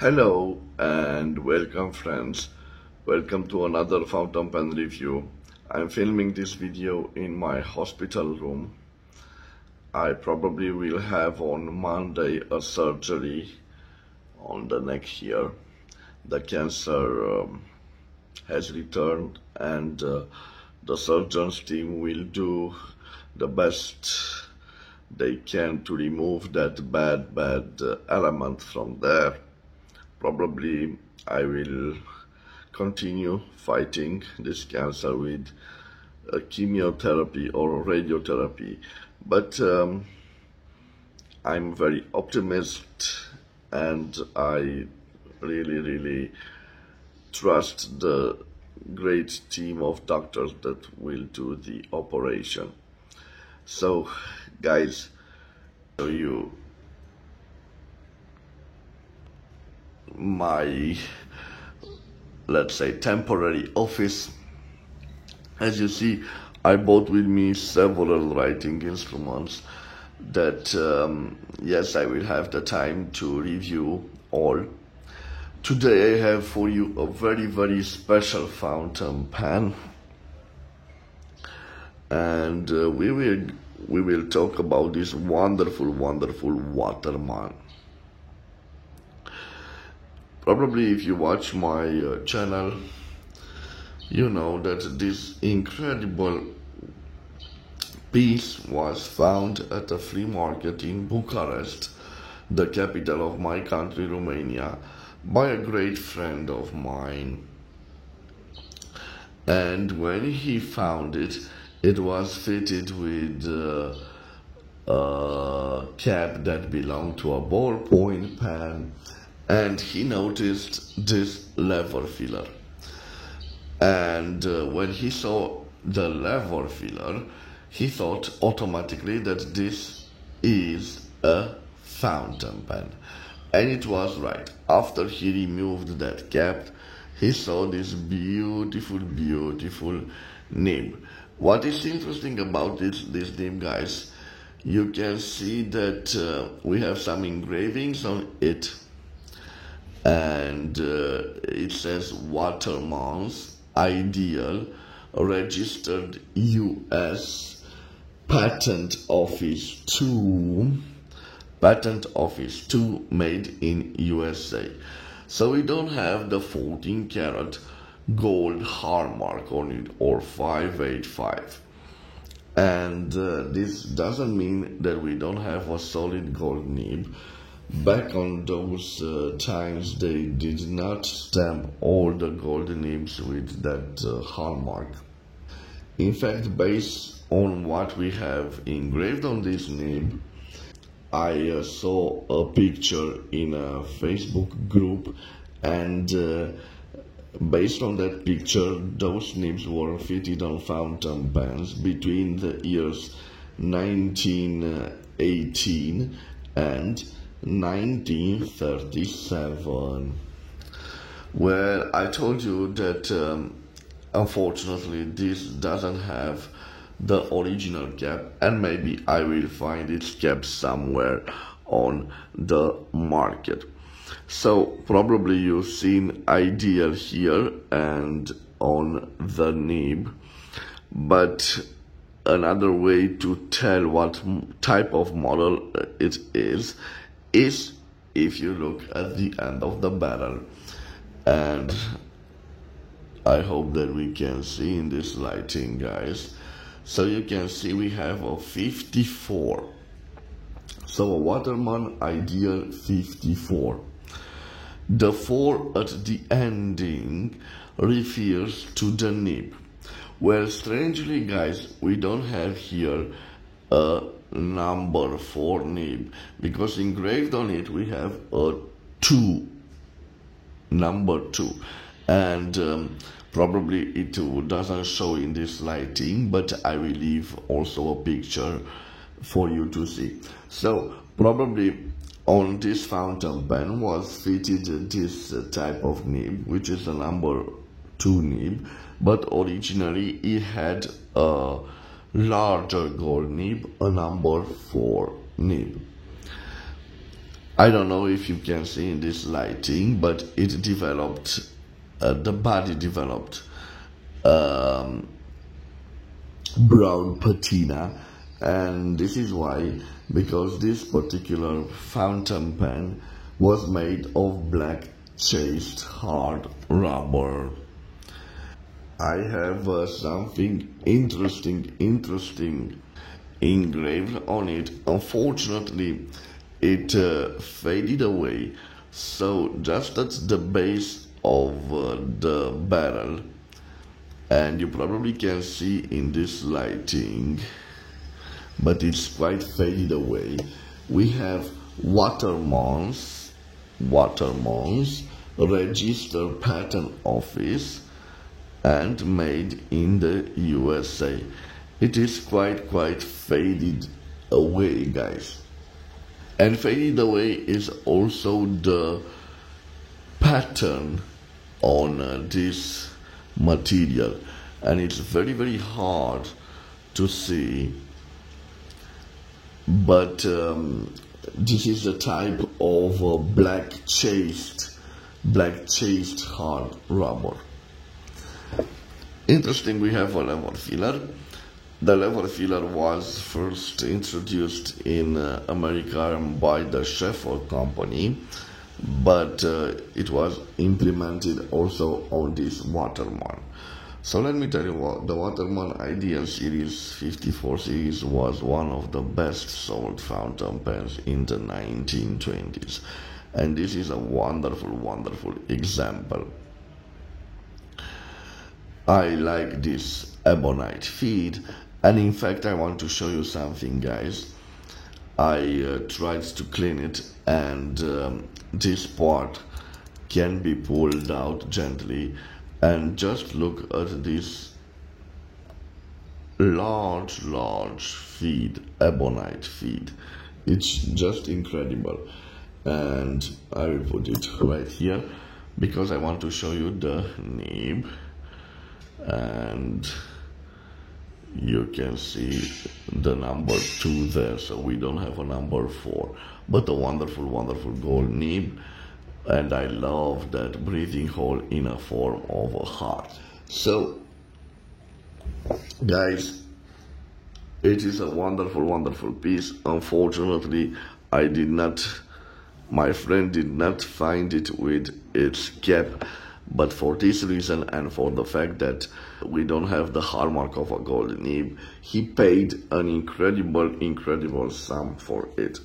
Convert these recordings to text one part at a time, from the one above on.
Hello and welcome friends. Welcome to another fountain pen review. I'm filming this video in my hospital room. I probably will have on Monday a surgery on the neck here. The cancer has returned and the surgeon's team will do the best they can to remove that bad element from there. Probably I will continue fighting this cancer with chemotherapy or radiotherapy, but I'm very optimistic and I really trust the great team of doctors that will do the operation. So guys, show you my, let's say, temporary office. As you see, I brought with me several writing instruments that yes, I will have the time to review all. Today I have for you a very special fountain pen, and we will talk about this wonderful Waterman. Probably if you watch my channel, you know that this incredible piece was found at a flea market in Bucharest, the capital of my country, Romania, by a great friend of mine. And when he found it, it was fitted with a cap that belonged to a ballpoint pen, and he noticed this lever filler. And when he saw the lever filler, he thought automatically that this is a fountain pen. And it was right. After he removed that cap, he saw this beautiful nib. What is interesting about this nib, guys, you can see that we have some engravings on it, and it says Waterman's Ideal, registered US Patent Office 2, made in USA. So we don't have the 14 karat gold hallmark on it, or 585. And this doesn't mean that we don't have a solid gold nib. Back on those times, they did not stamp all the gold nibs with that hallmark. In fact, based on what we have engraved on this nib, I saw a picture in a Facebook group, and based on that picture, those nibs were fitted on fountain pens between the years 1918 and 1937. Well, I told you that unfortunately this doesn't have the original cap, and maybe I will find its cap somewhere on the market. So probably you've seen Ideal here and on the nib, but another way to tell what type of model it is if you look at the end of the barrel. And I hope that we can see in this lighting, guys. So you can see we have a 54. So a Waterman Ideal 54. The 4 at the ending refers to the nib. Well, strangely, guys, we don't have here a number 4 nib, because engraved on it we have a 2, number 2, and probably it doesn't show in this lighting, but I will leave also a picture for you to see. So probably on this fountain pen was fitted this type of nib, which is a number 2 nib, but originally it had a larger gold nib, a number 4 nib. I don't know if you can see in this lighting, but it developed, the body developed um, brown patina, and this is why, because this particular fountain pen was made of black chased hard rubber. I have something interesting engraved on it. Unfortunately, it faded away. So just at the base of the barrel, and you probably can see in this lighting, but it's quite faded away. We have Watermans Register Patent Office, and made in the USA. It is quite faded away, guys. And faded away is also the pattern on this material, and it's very hard to see, but this is the type of black chased hard rubber. Interesting, we have a lever filler. The lever filler was first introduced in America by the Shepherd company, but it was implemented also on this Waterman. So let me tell you what, the Waterman Ideal Series 54 series was one of the best sold fountain pens in the 1920s. And this is a wonderful example. I like this ebonite feed, and in fact I want to show you something, guys. I tried to clean it, and this part can be pulled out gently, and just look at this large feed, ebonite feed. It's just incredible, and I will put it right here because I want to show you the nib, and you can see the number 2 there, so we don't have a number 4, but a wonderful gold nib. And I love that breathing hole in a form of a heart. So guys, it is a wonderful piece. Unfortunately, my friend did not find it with its cap, but for this reason and for the fact that we don't have the hallmark of a gold nib, he paid an incredible sum for it.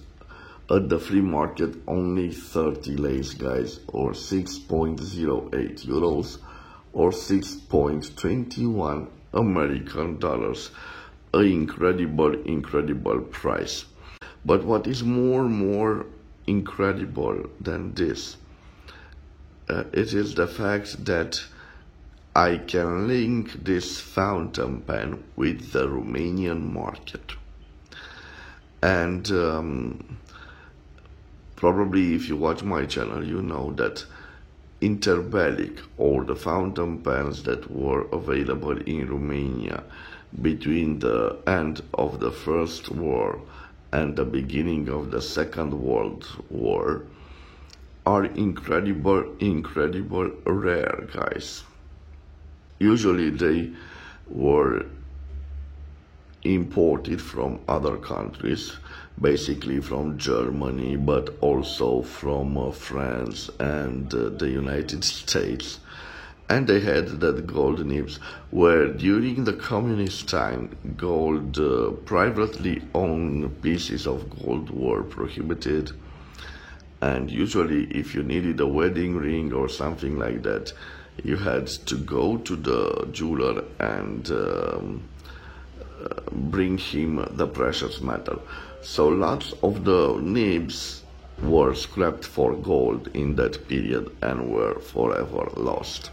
At the flea market, only 30 lays, guys, or 6.08 euros, or 6.21 American dollars. An incredible price. But what is more incredible than this, it is the fact that I can link this fountain pen with the Romanian market. And probably if you watch my channel, you know that Interbellic, or the fountain pens that were available in Romania between the end of the First War and the beginning of the Second World War, are incredible rare, guys. Usually they were imported from other countries, basically from Germany, but also from France and the United States. And they had that gold nibs, where during the communist time, gold, privately owned pieces of gold were prohibited. And usually if you needed a wedding ring or something like that, you had to go to the jeweler and bring him the precious metal. So lots of the nibs were scrapped for gold in that period and were forever lost.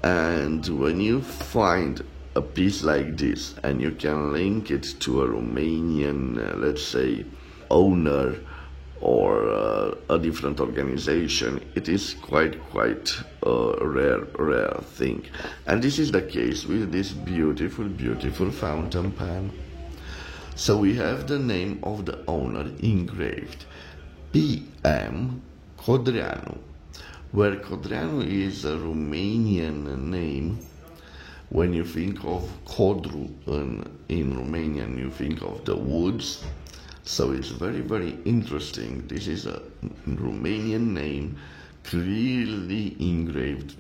And when you find a piece like this and you can link it to a Romanian, let's say, owner or a different organization, it is quite a rare thing. And this is the case with this beautiful fountain pen. So we have the name of the owner engraved, PM Codreanu, where Codreanu is a Romanian name. When you think of Codru in Romanian, you think of the woods. So it's very, very interesting. This is a Romanian name clearly engraved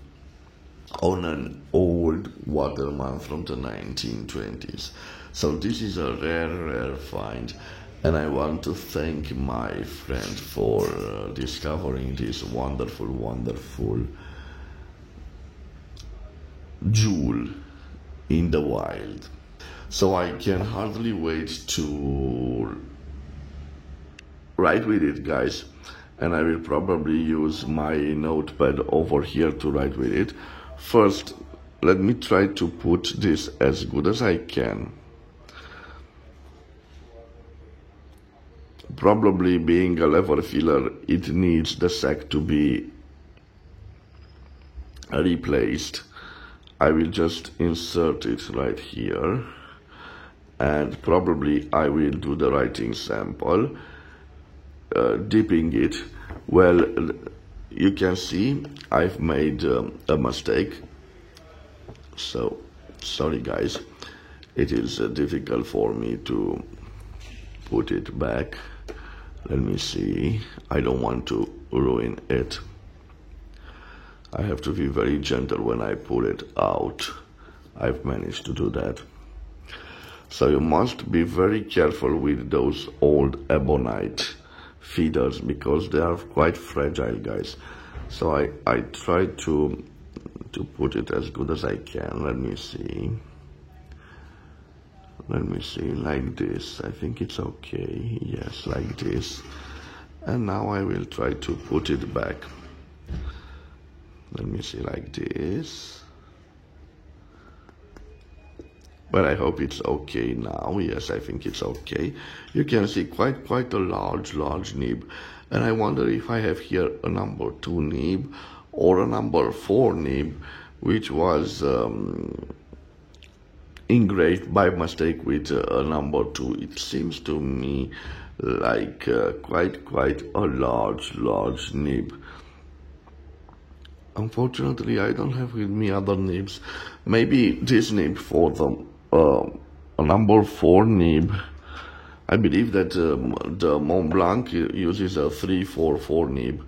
on an old waterman from the 1920s. So this is a rare, rare find. And I want to thank my friend for discovering this wonderful, wonderful jewel in the wild. So I can hardly wait to write with it, guys, and I will probably use my notepad over here to write with it. First, let me try to put this as good as I can. Probably being a lever filler, it needs the sack to be replaced. I will just insert it right here, and probably I will do the writing sample, dipping it. Well, you can see I've made a mistake, so sorry guys, it is difficult for me to put it back. Let me see, I don't want to ruin it. I have to be very gentle when I pull it out. I've managed to do that. So you must be very careful with those old ebonite feeders because they are quite fragile, guys. So I try to put it as good as I can. Let me see, like this. I think it's okay. Yes, like this. And now I will try to put it back. Let me see, like this. But I hope it's okay now. Yes, I think it's okay. You can see quite a large nib. And I wonder if I have here a number 2 nib or a number 4 nib, which was engraved by mistake with a number 2. It seems to me like quite a large nib. Unfortunately, I don't have with me other nibs. Maybe this nib for the number 4 nib. I believe that the Mont Blanc uses a 344 nib.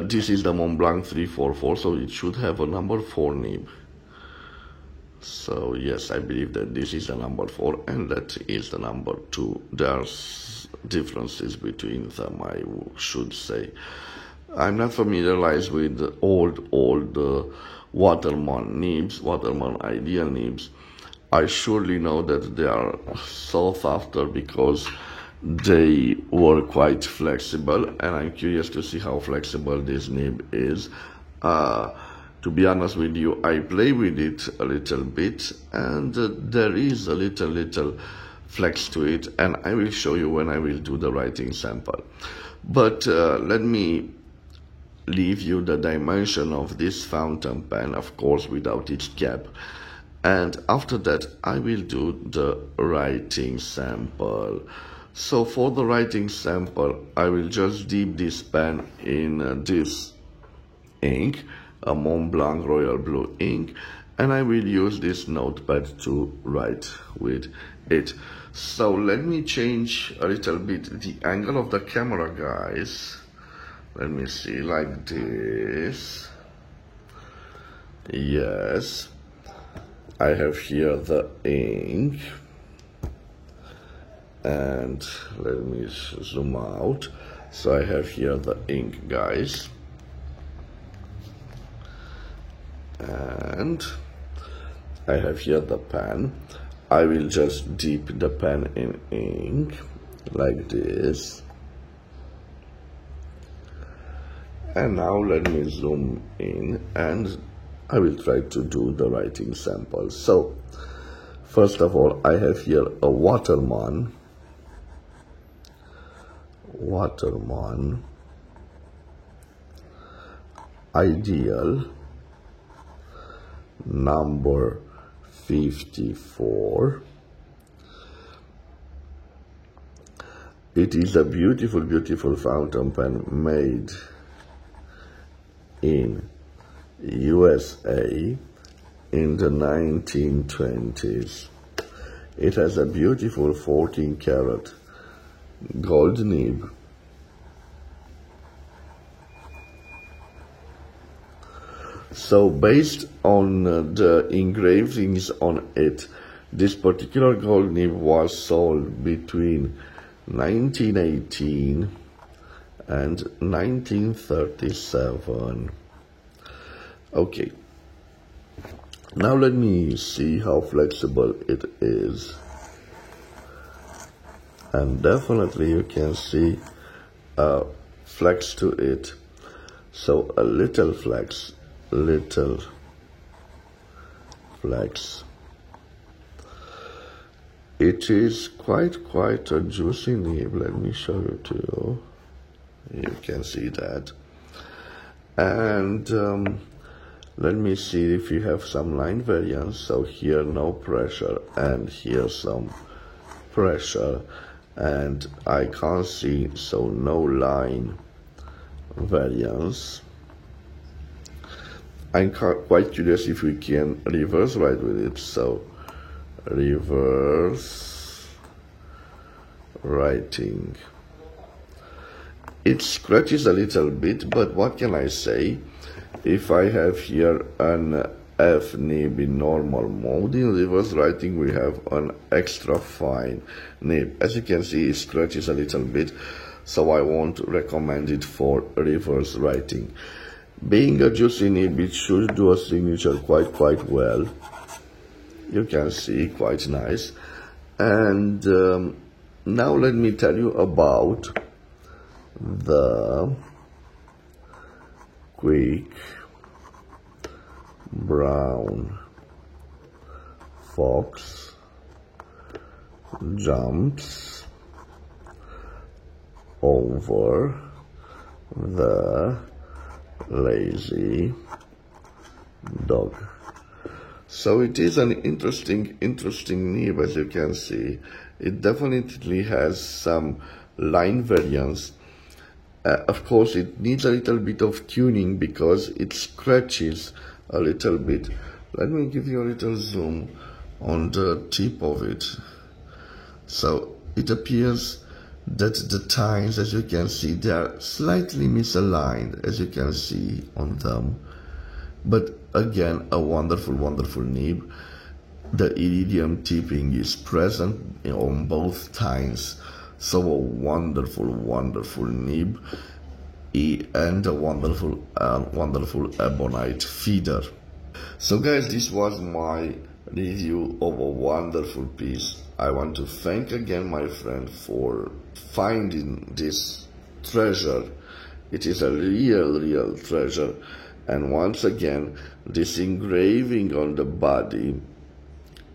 This is the Mont Blanc 344, so it should have a number 4 nib. So yes, I believe that this is the number 4 and that is the number 2. There's differences between them, I should say. I'm not familiarized with the old Waterman nibs, Waterman ideal nibs. I surely know that they are sought after because they were quite flexible, and I'm curious to see how flexible this nib is. To be honest with you, I play with it a little bit, and there is a little flex to it, and I will show you when I will do the writing sample. But let me leave you the dimension of this fountain pen, of course without its cap, and after that I will do the writing sample. So for the writing sample, I will just dip this pen in this ink, a Mont Blanc Royal Blue ink, and I will use this notepad to write with it. So let me change a little bit the angle of the camera, guys. Let me see, like this. Yes, I have here the ink, and let me zoom out. So I have here the ink, guys, and I have here the pen. I will just dip the pen in ink like this. And now let me zoom in and I will try to do the writing sample. So first of all, I have here a Waterman ideal number 54, It is a beautiful, beautiful fountain pen made in USA in the 1920s. It has a beautiful 14 karat gold nib. So based on the engravings on it, this particular gold nib was sold between 1918 and 1937. Okay, now let me see how flexible it is. And definitely you can see a flex to it. So a little flex. It is quite a juicy nib. Let me show you to you. You can see that. And let me see if you have some line variants. So here no pressure, and here some pressure, and I can't see, so no line variance. I'm quite curious if we can reverse write with it. So reverse writing. It scratches a little bit, but what can I say? If I have here an F nib in normal mode, in reverse writing we have an extra fine nib. As you can see, it scratches a little bit, so I won't recommend it for reverse writing. Being a juicy nib, it should do a signature quite well. You can see, quite nice. And now let me tell you about the Quick Brown Fox jumps over the lazy dog. So it is an interesting nib, as you can see. It definitely has some line variance. Of course, it needs a little bit of tuning because it scratches a little bit. Let me give you a little zoom on the tip of it. So it appears that the tines, as you can see, they are slightly misaligned, as you can see on them. But again, a wonderful nib. The iridium tipping is present on both tines. So a wonderful nib and a wonderful ebonite feeder. So guys, this was my review of a wonderful piece. I want to thank again my friend for finding this treasure. It is a real treasure. And once again, this engraving on the body,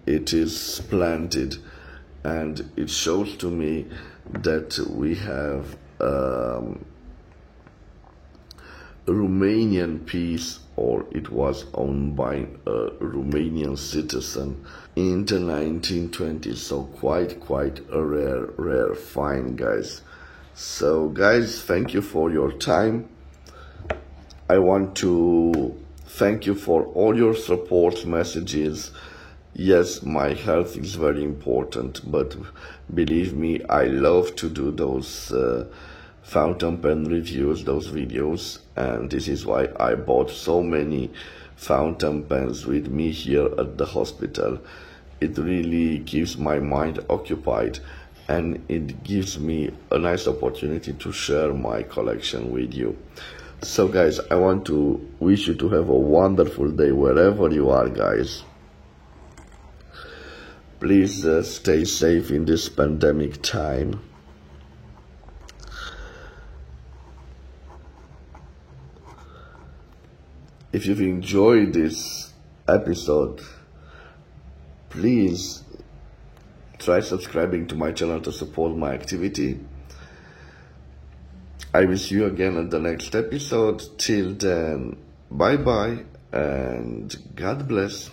it is splendid, and it shows to me that we have a Romanian piece, or it was owned by a Romanian citizen in the 1920s. So quite a rare find, guys. So guys, thank you for your time. I want to thank you for all your support messages. Yes, my health is very important, but believe me, I love to do those fountain pen reviews, those videos, and this is why I bought so many fountain pens with me here at the hospital. It really keeps my mind occupied, and it gives me a nice opportunity to share my collection with you. So guys, I want to wish you to have a wonderful day wherever you are, guys. Please stay safe in this pandemic time. If you've enjoyed this episode, please try subscribing to my channel to support my activity. I will see you again at the next episode. Till then, bye bye and God bless.